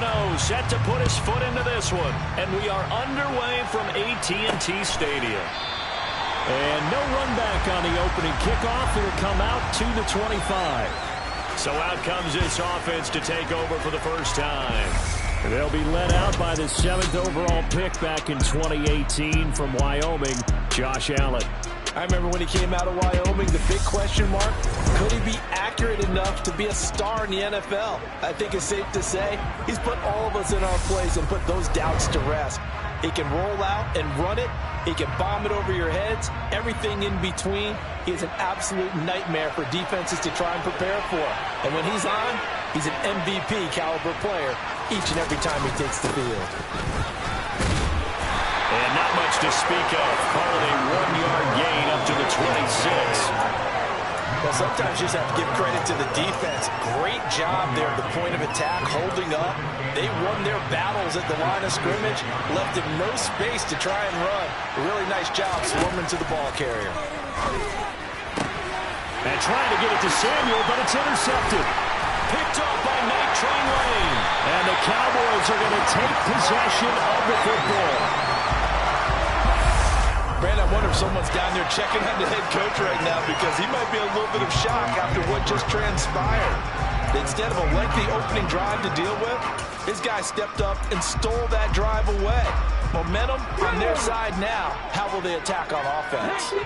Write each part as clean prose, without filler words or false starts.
Gano set to put his foot into this one. And we are underway from AT&T Stadium. And no run back on the opening kickoff. It'll come out to the 25. So out comes this offense to take over for the first time. They'll be led out by the 7th overall pick back in 2018 from Wyoming, Josh Allen. I remember when he came out of Wyoming, the big question mark, could he be accurate enough to be a star in the NFL? I think it's safe to say he's put all of us in our place and put those doubts to rest. He can roll out and run it. He can bomb it over your heads. Everything in between. He's an absolute nightmare for defenses to try and prepare for. And when he's on, he's an MVP caliber player each and every time he takes the field. And not much to speak of. Calling a 1-yard gain up to the 26. Well, sometimes you just have to give credit to the defense. Great job there at the point of attack, holding up. They won their battles at the line of scrimmage, left him no space to try and run. A really nice job swarming to the ball carrier. And trying to get it to Samuel, but it's intercepted. Picked off by Night Train Lane. And the Cowboys are going to take possession of the football. Brandon, I wonder if someone's down there checking on the head coach right now because he might be a little bit of shock after what just transpired. Instead of a lengthy opening drive to deal with, his guy stepped up and stole that drive away. Momentum on their side now. How will they attack on offense?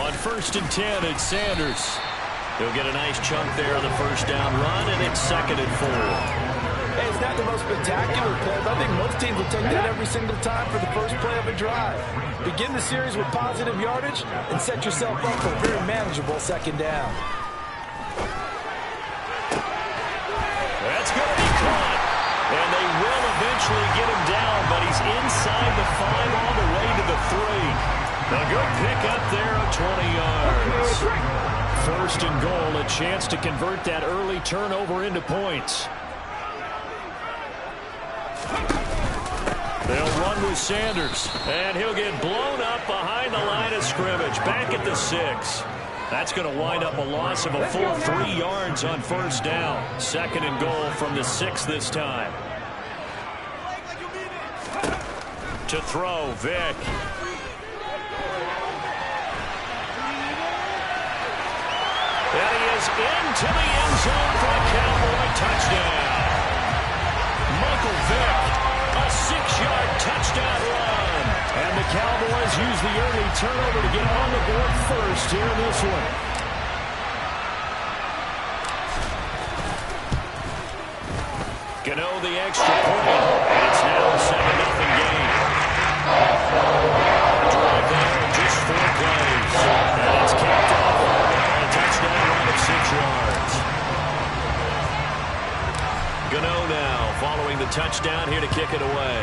On 1st and 10, it's Sanders. He'll get a nice chunk there on the first down run, and it's 2nd and 4. Hey, it's not the most spectacular play, but I think most teams will take that every single time for the first play of a drive. Begin the series with positive yardage and set yourself up for a very manageable 2nd down. That's going to be caught. And they will eventually get him down, but he's inside the 5 all the way to the 3. A good pick up there of 20 yards. 1st and goal, a chance to convert that early turnover into points. They'll run with Sanders, and he'll get blown up behind the line of scrimmage, back at the 6. That's going to wind up a loss of a full 3 yards on 1st down. 2nd and goal from the 6 this time. To throw, Vick. And he is into the end zone for a Cowboy touchdown. Michael Vick, a 6-yard touchdown run. And the Cowboys use the early turnover to get on the board first here in this one. Gano the extra point, and it's now a 7-0 game. Drive there, just 4 plays. And it's capped off. Touchdown run of 6 yards. Gano now following the touchdown here to kick it away.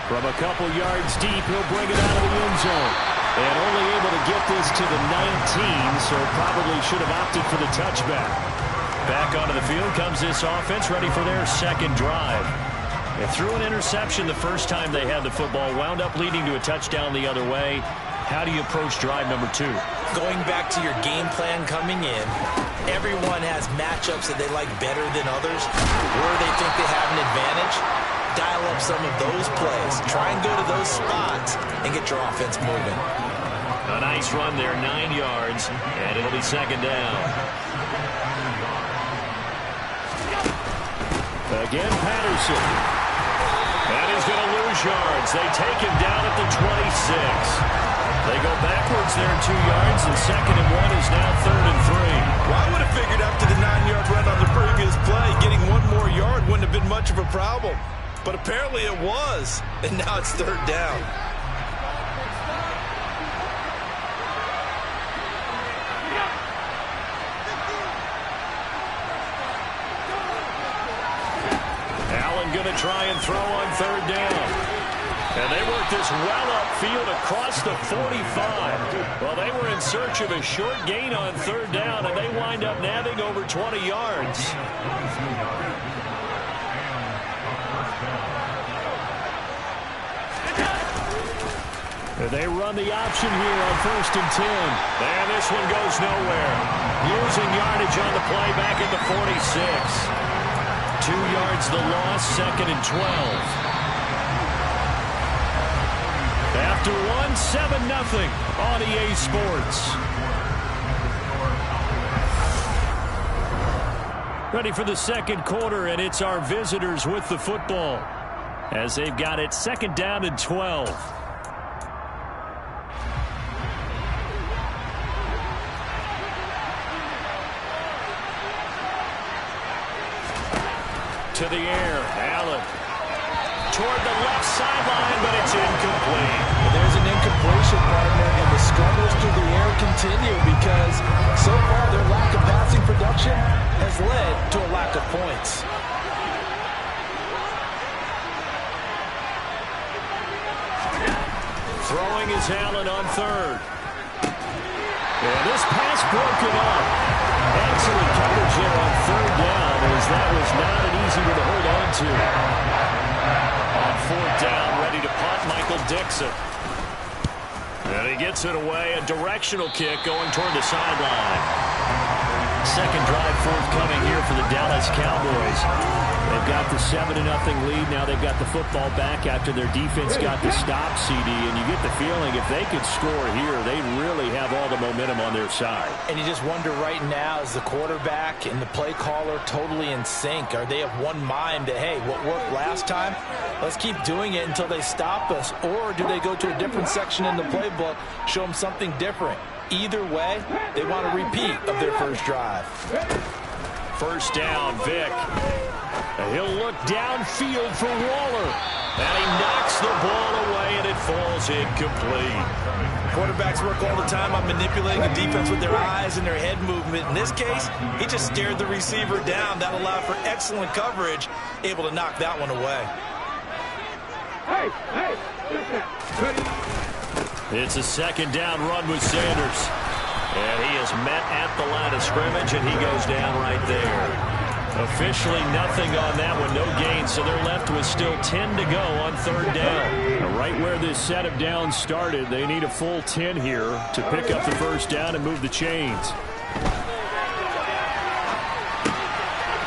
From a couple yards deep, he'll bring it out of the end zone. And only able to get this to the 19, so probably should have opted for the touchback. Back onto the field comes this offense, ready for their 2nd drive. They threw an interception the first time they had the football, wound up leading to a touchdown the other way. How do you approach drive number 2? Going back to your game plan coming in, everyone has matchups that they like better than others, where they think they have an advantage. Dial up some of those plays. Try and go to those spots and get your offense moving. A nice run there, 9 yards, and it'll be 2nd down. Again, Patterson. And he's going to lose yards. They take him down at the 26. They go backwards there 2 yards, and 2nd and 1 is now 3rd and 3. Well, I would have figured after the 9-yard run on the previous play, getting 1 more yard wouldn't have been much of a problem. But apparently it was, and now it's 3rd down. Allen going to try and throw on 3rd down. And they work this well upfield across the 45. Well, they were in search of a short gain on 3rd down, and they wind up nabbing over 20 yards. They run the option here on 1st and 10. And this one goes nowhere. Losing yardage on the play back at the 46. 2 yards the loss, 2nd and 12. After 7-0 on EA Sports. Ready for the second quarter, and it's our visitors with the football as they've got it 2nd down and 12. To the air, Allen toward the left sideline, but it's incomplete. There's an incompletion, partner, and the struggles through the air continue because so far their lack of passing production has led to a lack of points. Throwing is Allen on 3rd. And this pass broken up. Excellent coverage here on 3rd down, as that was not an easy one to hold on to. On 4th down, ready to punt, Michael Dixon. And he gets it away, a directional kick going toward the sideline. Second drive forthcoming here for the Dallas Cowboys. They've got the 7-0 lead. Now they've got the football back after their defense got the stop, CD. And you get the feeling if they could score here, they really have all the momentum on their side. And you just wonder right now, is the quarterback and the play caller totally in sync? Are they of one mind that, hey, what worked last time, let's keep doing it until they stop us? Or do they go to a different section in the playbook, show them something different? Either way, they want a repeat of their first drive. First down, Vic. He'll look downfield for Waller. And he knocks the ball away, and it falls incomplete. Quarterbacks work all the time on manipulating the defense with their eyes and their head movement. In this case, he just stared the receiver down. That allowed for excellent coverage, able to knock that one away. It's a 2nd down run with Sanders. And he is met at the line of scrimmage, and he goes down right there. Officially nothing on that one, no gain, so they're left with still 10 to go on 3rd down. Right where this set of downs started, they need a full 10 here to pick up the first down and move the chains.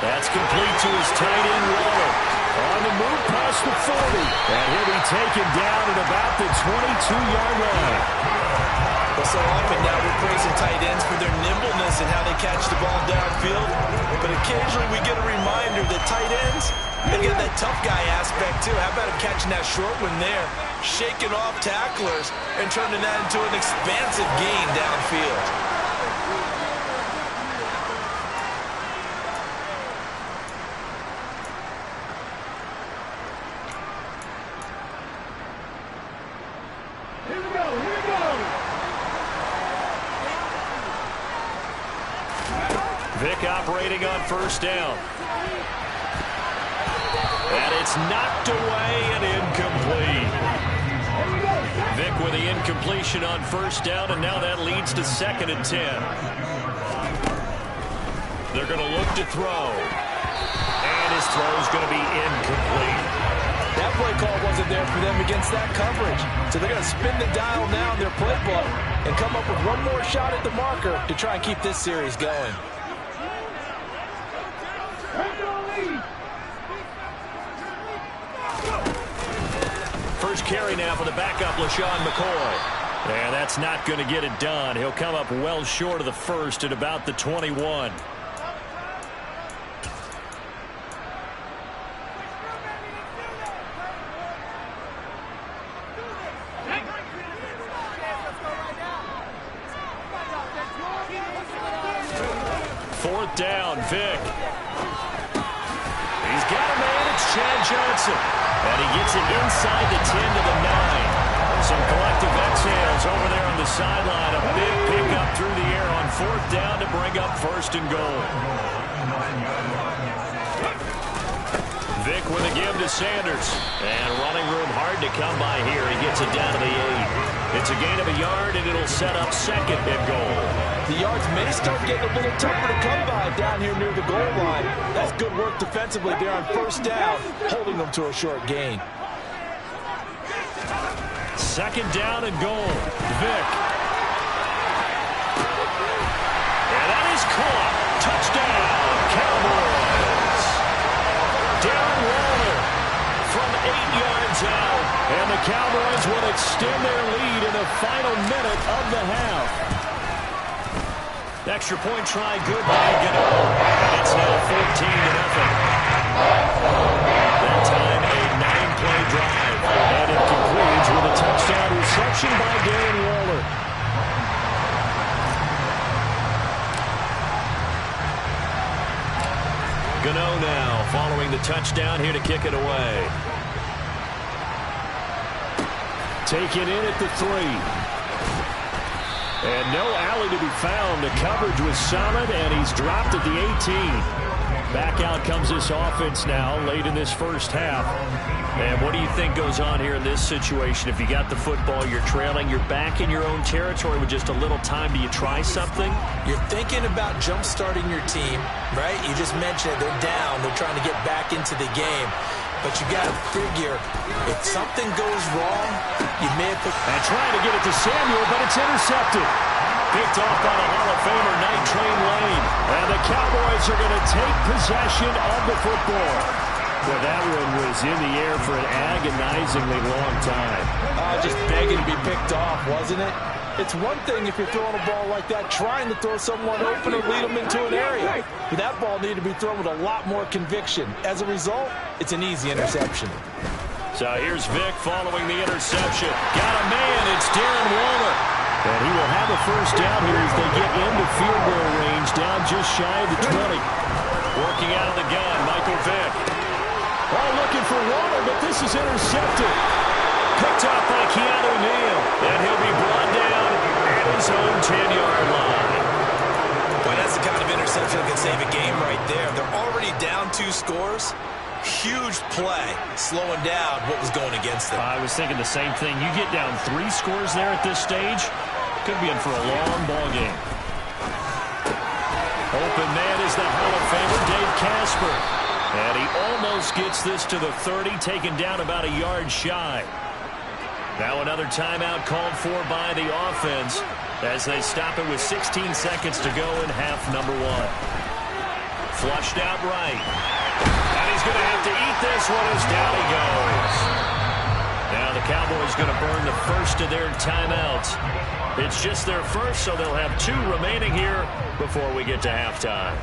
That's complete to his tight end, Waller. On the move past the 40. And he'll be taken down at about the 22-yard line. Well, so often now we're praising tight ends for their nimbleness and how they catch the ball downfield. But occasionally we get a reminder that tight ends, they get that tough guy aspect too. How about him catching that short one there, shaking off tacklers, and turning that into an expansive gain downfield. Vic operating on first down. And it's knocked away and incomplete. Vic with the incompletion on first down, and now that leads to 2nd and 10. They're going to look to throw. And his throw is going to be incomplete. That play call wasn't there for them against that coverage. So they're going to spin the dial now in their playbook and come up with one more shot at the marker to try and keep this series going. First carry now for the backup, LaShawn McCoy. And that's not going to get it done. He'll come up well short of the first at about the 21. Fourth down, Vic. He's got a man. It's Chad Johnson. And he gets it inside the 10 to the 9. Some collective exhales over there on the sideline. A big pickup through the air on 4th down to bring up 1st and goal. Vic with a give to Sanders. And running room hard to come by here. He gets it down to the 8. It's a gain of a yard, and it'll set up 2nd and goal. The yards may start getting a little tougher to come by down here near the goal line. That's good work defensively there on 1st down, holding them to a short gain. Second down and goal. Vick. And that is caught. Touchdown, Cowboys. Darren Waller from 8 yards out. And the Cowboys will extend their lead in the final minute of the half. Extra point try good by Gano. And it's now 14-0. That time a 9-play drive. And it concludes with a touchdown reception by Darren Waller. Gano now following the touchdown here to kick it away. Taken in at the 3. And no alley to be found. The coverage was solid, and he's dropped at the 18. Back out comes this offense now late in this first half. And what do you think goes on here in this situation? If you got the football, you're trailing, you're back in your own territory with just a little time. Do you try something? You're thinking about jump-starting your team, right? You just mentioned it. They're down. They're trying to get back into the game. But you got to figure, if something goes wrong, you may have put... And trying to get it to Samuel, but it's intercepted. Picked off by the Hall of Famer, Night Train Lane. And the Cowboys are going to take possession of the football. Well, that one was in the air for an agonizingly long time. Just begging to be picked off, wasn't it? It's one thing if you're throwing a ball like that, trying to throw someone open or lead them into an area. But that ball needed to be thrown with a lot more conviction. As a result, it's an easy interception. So here's Vick following the interception. Got a man, it's Darren Waller. And he will have a first down here as they get into field goal range, down just shy of the 20. Working out of the gun, Michael Vick. Oh, looking for Waller, but this is intercepted. Picked off by Keanu Neal. And he'll be brought down at his own 10-yard line. Boy, that's the kind of interception that can save a game right there. They're already down 2 scores. Huge play, slowing down what was going against them. I was thinking the same thing. You get down 3 scores there at this stage, could be in for a long ball game. Open man is the Hall of Famer, Dave Casper. And he almost gets this to the 30, taken down about a yard shy. Now another timeout called for by the offense as they stop it with 16 seconds to go in half number 1. Flushed out right. And he's going to have to eat this one as down he goes. Now the Cowboys going to burn the first of their timeouts. It's just their first, so they'll have 2 remaining here before we get to halftime.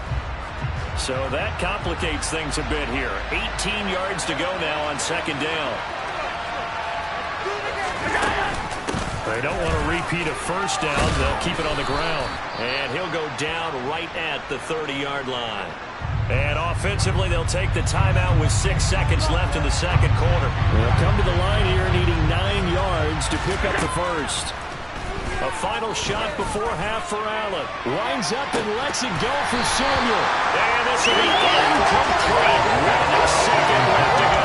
So that complicates things a bit here. 18 yards to go now on second down. They don't want to repeat a first down. They'll keep it on the ground. And he'll go down right at the 30-yard line. And offensively, they'll take the timeout with 6 seconds left in the second quarter. They'll come to the line here needing 9 yards to pick up the first. A final shot before half for Allen. Lines up and lets it go for Samuel. And this will be incomplete. 1 second left to go.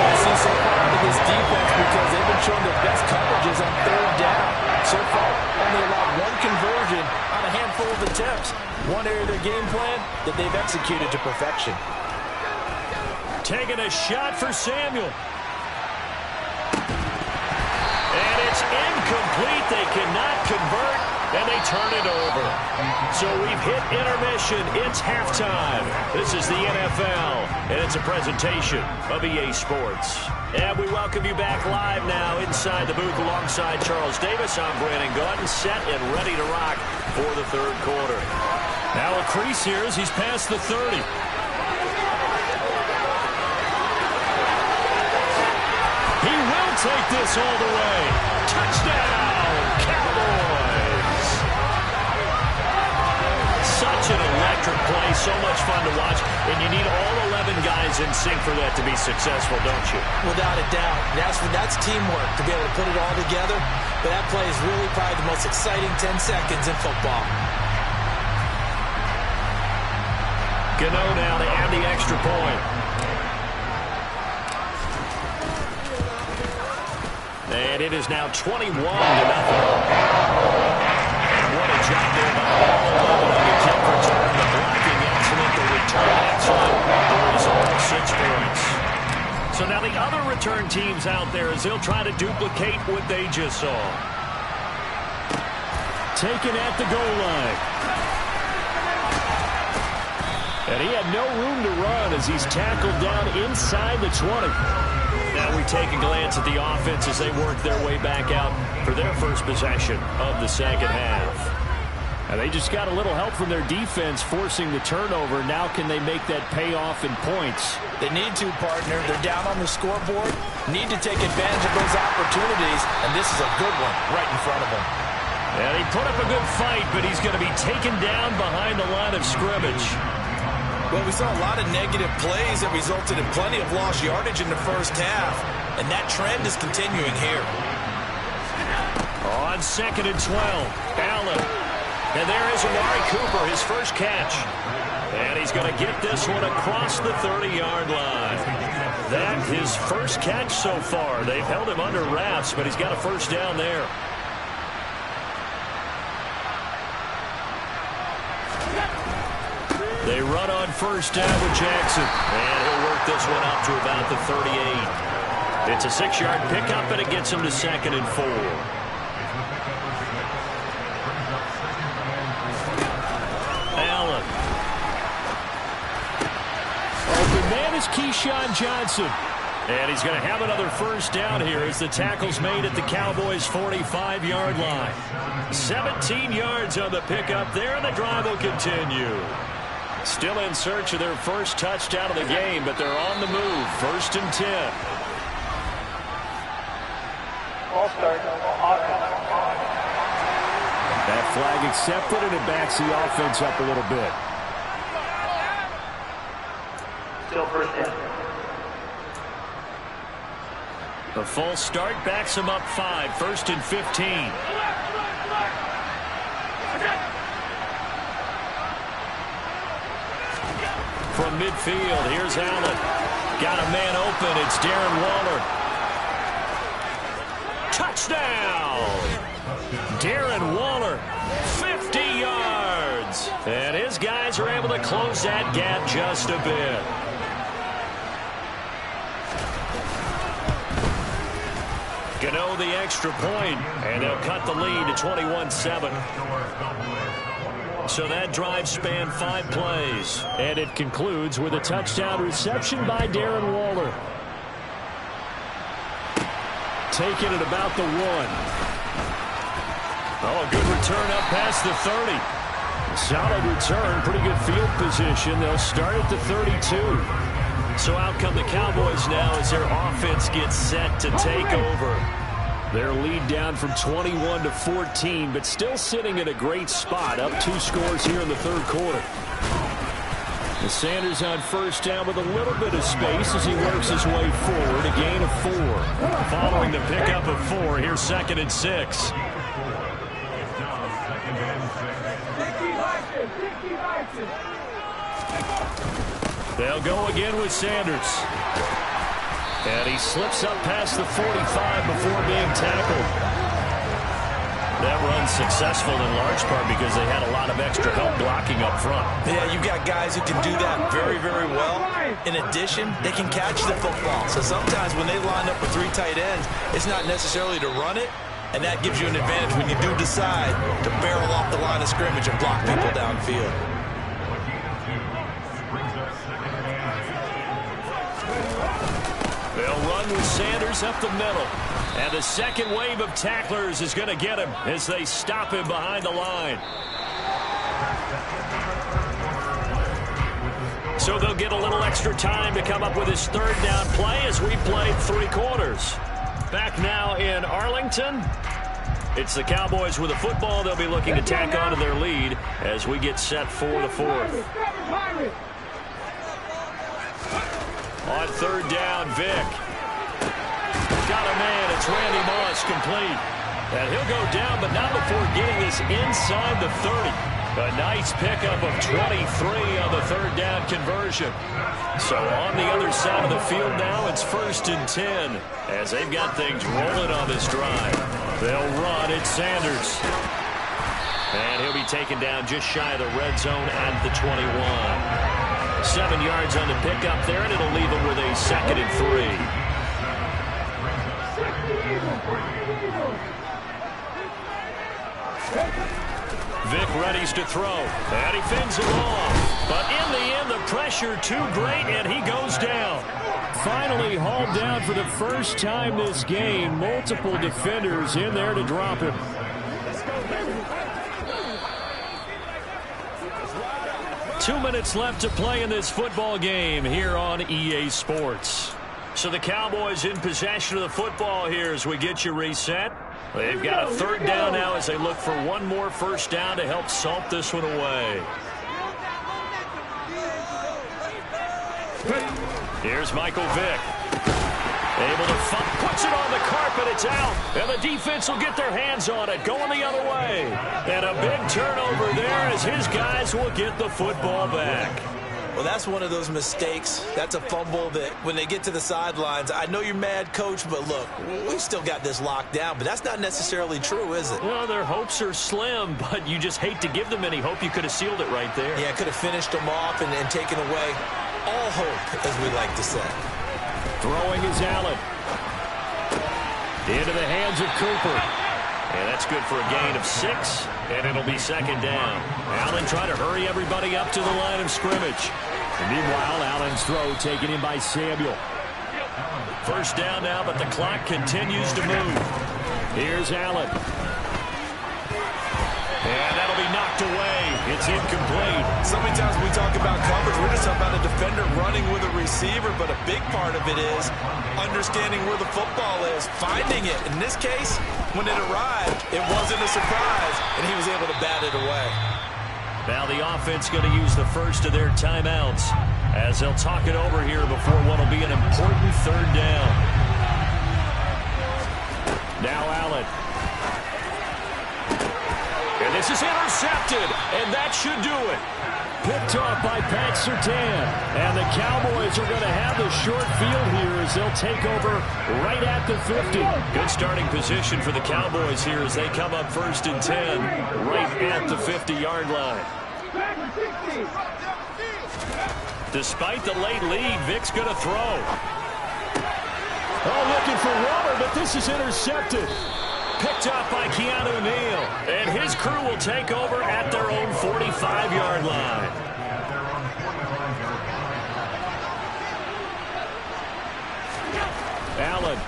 I see so far out of this defense because they've been showing their best coverages on 3rd down. So far, only allowed 1 conversion on a handful of attempts. One area of their game plan that they've executed to perfection. Taking a shot for Samuel. And it's incomplete. They cannot convert, and they turn it over. So we've hit intermission. It's halftime. This is the NFL, and it's a presentation of EA Sports. And we welcome you back live now inside the booth alongside Charles Davis. I'm Brandon Gaudin, set and ready to rock for the 3rd quarter. Now a crease here as he's past the 30. He will take this all the way. Touchdown, Cowboys. Such an electric play, so much fun to watch, and you need all 11 guys in sync for that to be successful, don't you? Without a doubt. That's teamwork to be able to put it all together, but that play is really probably the most exciting 10 seconds in football. Gano now to add the extra point. And it is now 21-0. What a job there by all 11 on the kick return. The blocking excellent, the return excellent. The result, 6 points. So now the other return teams comes out there as they'll try to duplicate what they just saw. Taken at the goal line. And he had no room to run as he's tackled down inside the 20. Now we take a glance at the offense as they work their way back out for their first possession of the second half. And they just got a little help from their defense forcing the turnover. Now can they make that pay off in points? They need to, partner. They're down on the scoreboard. Need to take advantage of those opportunities, and this is a good one right in front of them. And he put up a good fight, but he's going to be taken down behind the line of scrimmage. Well, we saw a lot of negative plays that resulted in plenty of lost yardage in the first half, and that trend is continuing here. On 2nd and 12, Allen. And there is Amari Cooper, his first catch. And he's going to get this one across the 30-yard line. That's his first catch so far. They've held him under wraps, but he's got a first down there. They run on first down with Jackson. And he'll work this one up to about the 38. It's a 6-yard pickup, and it gets him to 2nd and 4. Allen. Open man is Keyshawn Johnson. And he's going to have another first down here as the tackle's made at the Cowboys' 45-yard line. 17 yards on the pickup there, and the drive will continue. Still in search of their first touchdown of the game, but they're on the move. 1st and 10. That flag accepted, and it backs the offense up a little bit. Still first down. The false start backs him up 5. 1st and 15. From midfield, here's Allen. Got a man open. It's Darren Waller. Touchdown! Darren Waller, 50 yards. And his guys are able to close that gap just a bit. Gano the extra point, and they'll cut the lead to 21-7. So that drive spanned 5 plays, and it concludes with a touchdown reception by Darren Waller. Taken at about the 1. Oh, a good return up past the 30. Solid return, pretty good field position. They'll start at the 32. So out come the Cowboys now as their offense gets set to take over. Their lead down from 21 to 14, but still sitting in a great spot, up 2 scores here in the 3rd quarter. The Sanders on first down with a little bit of space as he works his way forward, a gain of 4. Following the pickup of 4, here's 2nd and 6. They'll go again with Sanders. And he slips up past the 45 before being tackled. That run's successful in large part because they had a lot of extra help blocking up front. Yeah, you've got guys who can do that very, very well. In addition, they can catch the football. So sometimes when they line up with 3 tight ends, it's not necessarily to run it, and that gives you an advantage when you do decide to barrel off the line of scrimmage and block people downfield. They'll run with Sanders up the middle. And the second wave of tacklers is going to get him as they stop him behind the line. So they'll get a little extra time to come up with his 3rd down play as we played 3 quarters. Back now in Arlington. It's the Cowboys with the football. They'll be looking to tack on to their lead as we get set for the 4th. On 3rd down, Vick. Got a man. It's Randy Moss complete. And he'll go down, but not before getting this inside the 30. A nice pickup of 23 on the 3rd down conversion. So on the other side of the field now, it's 1st and 10 as they've got things rolling on this drive. They'll run. It's Sanders. And he'll be taken down just shy of the red zone at the 21. 7 yards on the pickup there, and it'll leave him with a 2nd and 3. Vic readies to throw, and he fins it off. But in the end, the pressure too great, and he goes down. Finally hauled down for the first time this game. Multiple defenders in there to drop him. Two minutes left to play in this football game here on EA Sports. So the Cowboys in possession of the football here as we get you reset. They've got a third down now as they look for one more first down to help salt this one away. Here's Michael Vick. Able to puts it on the carpet. It's out. And the defense will get their hands on it. Going the other way. And a big turnover there as his guys will get the football back. Well, that's one of those mistakes. That's a fumble that when they get to the sidelines, I know you're mad, Coach, but look, we still got this locked down. But that's not necessarily true, is it? Well, their hopes are slim, but you just hate to give them any hope. You could have sealed it right there. Yeah, could have finished them off and taken away all hope, as we like to say. Throwing is Allen. Into the hands of Cooper. And that's good for a gain of 6, and it'll be second down. Allen trying to hurry everybody up to the line of scrimmage. And meanwhile, Allen's throw taken in by Samuel. First down now, but the clock continues to move. Here's Allen. And that'll be knocked away. It's incomplete. So many times when we talk about coverage, we're just talking about a defender running with a receiver, but a big part of it is understanding where the football is, finding it. In this case, when it arrived, it wasn't a surprise, and he was able to bat it away. Now the offense going to use the first of their timeouts as they'll talk it over here before what will be an important third down. Now Allen. And this is intercepted, and that should do it. Picked off by Pat Surtain. And the Cowboys are going to have the short field here as they'll take over right at the 50. Good starting position for the Cowboys here as they come up first and 10 right at the 50-yard line. Despite the late lead, Vic's going to throw. Oh, looking for Waller, but this is intercepted. Picked up by Keanu Neal. And his crew will take over at their own 45-yard line. Allen.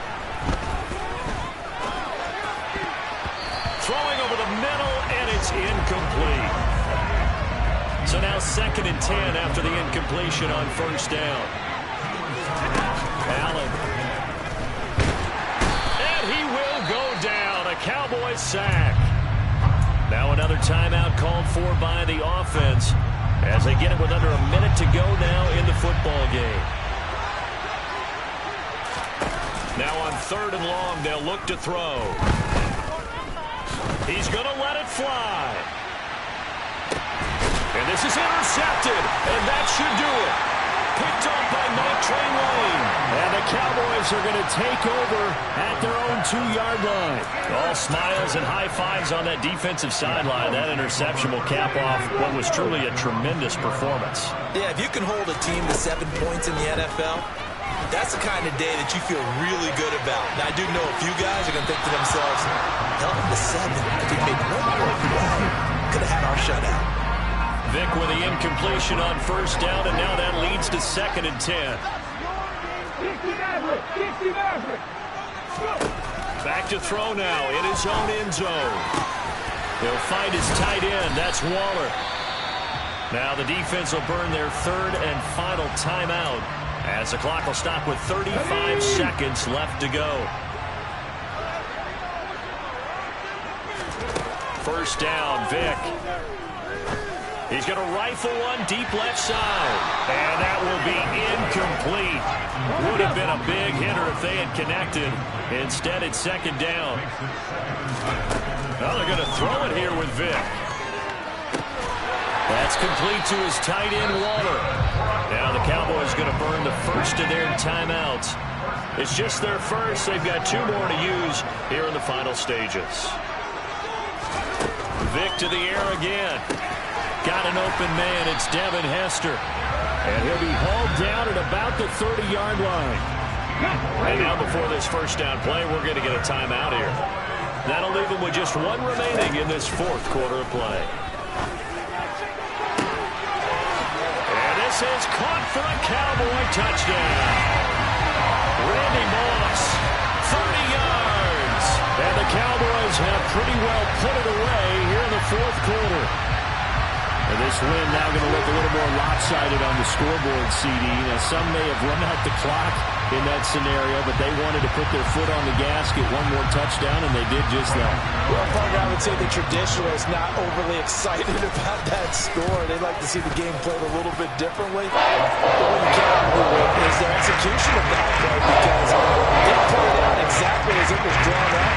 Throwing over the middle, and it's incomplete. So now second and 10 after the incompletion on first down. Allen. And he will go down. A Cowboys sack. Now another timeout called for by the offense as they get it with under a minute to go now in the football game. Now on third and long, they'll look to throw. He's going to let it fly. And this is intercepted, and that should do it. Picked up by Night Train Lane. And the Cowboys are going to take over at their own 2-yard line. All smiles and high fives on that defensive sideline. That interception will cap off what was truly a tremendous performance. Yeah, if you can hold a team to 7 points in the NFL, that's the kind of day that you feel really good about. Now, I do know a few guys are going to think to themselves, held them to 7. If we made one more play, could have had our shutout. Vic with the incompletion on first down, and now that leads to second and 10. Back to throw now in his own end zone. He'll find his tight end. That's Waller. Now the defense will burn their third and final timeout as the clock will stop with 35 seconds left to go. First down, Vic. He's going to rifle one deep left side. And that will be incomplete. Would have been a big hitter if they had connected. Instead, it's second down. Now they're going to throw it here with Vic. That's complete to his tight end, Waller. Now the Cowboys going to burn the first of their timeouts. It's just their first. They've got 2 more to use here in the final stages. Vic to the air again. Got an open man. It's Devin Hester. And he'll be hauled down at about the 30-yard line. And now before this first down play, we're going to get a timeout here. That'll leave them with just one remaining in this fourth quarter of play. And this is caught for a Cowboy touchdown. Randy Moss, 30 yards. And the Cowboys have pretty well put it away here in the fourth quarter. And this win now going to look a little more lopsided on the scoreboard, CD. Now, some may have run out the clock in that scenario, but they wanted to put their foot on the gas, get one more touchdown, and they did just that. Well, Parker, I would say the traditionalists not overly excited about that score. They like to see the game played a little bit differently. But what you can't argue with is their execution of that play, because they played it out exactly as it was drawn up.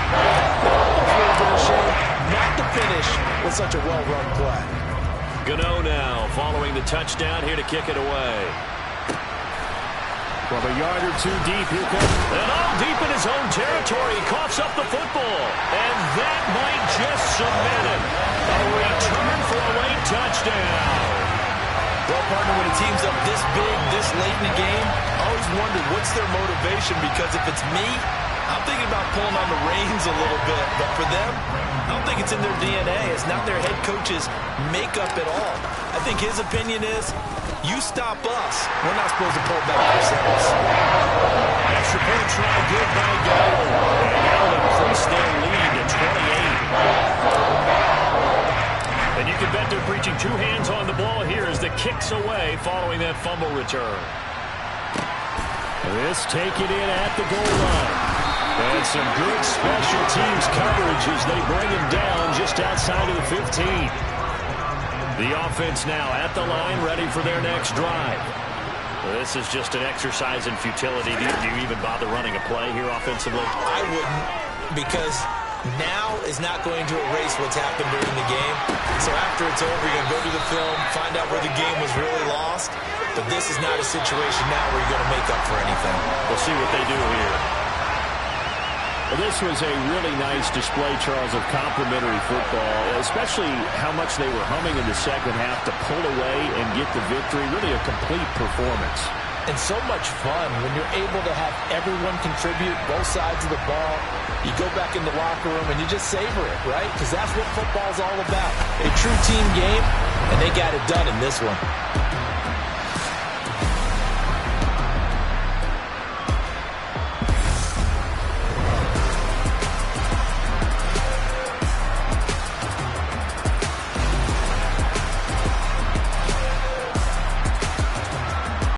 It's a little bit of a shame not to finish with such a well-run play. Gano now following the touchdown, here to kick it away. From a yard or two deep, here comes. And all deep in his own territory, he coughs up the football. And that might just cement it. A return for a late touchdown. Well, partner, when a team's up this big, this late in the game, I always wondered what's their motivation, because if it's me, I'm thinking about pulling on the reins a little bit. But for them, I don't think it's in their DNA. It's not their head coach's makeup at all. I think his opinion is, you stop us. We're not supposed to pull back ourselves. Extra point try good by Gallup. And that'll increase their lead to 28. And you can bet they're preaching two hands on the ball here as the kick's away following that fumble return. This take it in at the goal line. And some good special teams coverage as they bring him down just outside of the 15. The offense now at the line, ready for their next drive. This is just an exercise in futility. Do you even bother running a play here offensively? I wouldn't, because now is not going to erase what's happened during the game. So after it's over, you're going to go to the film, find out where the game was really lost. But this is not a situation now where you're going to make up for anything. We'll see what they do here. Well, this was a really nice display, Charles, of complimentary football, especially how much they were humming in the second half to pull away and get the victory. Really a complete performance. And so much fun when you're able to have everyone contribute, both sides of the ball. You go back in the locker room and you just savor it, right? Because that's what football's all about. A true team game, and they got it done in this one.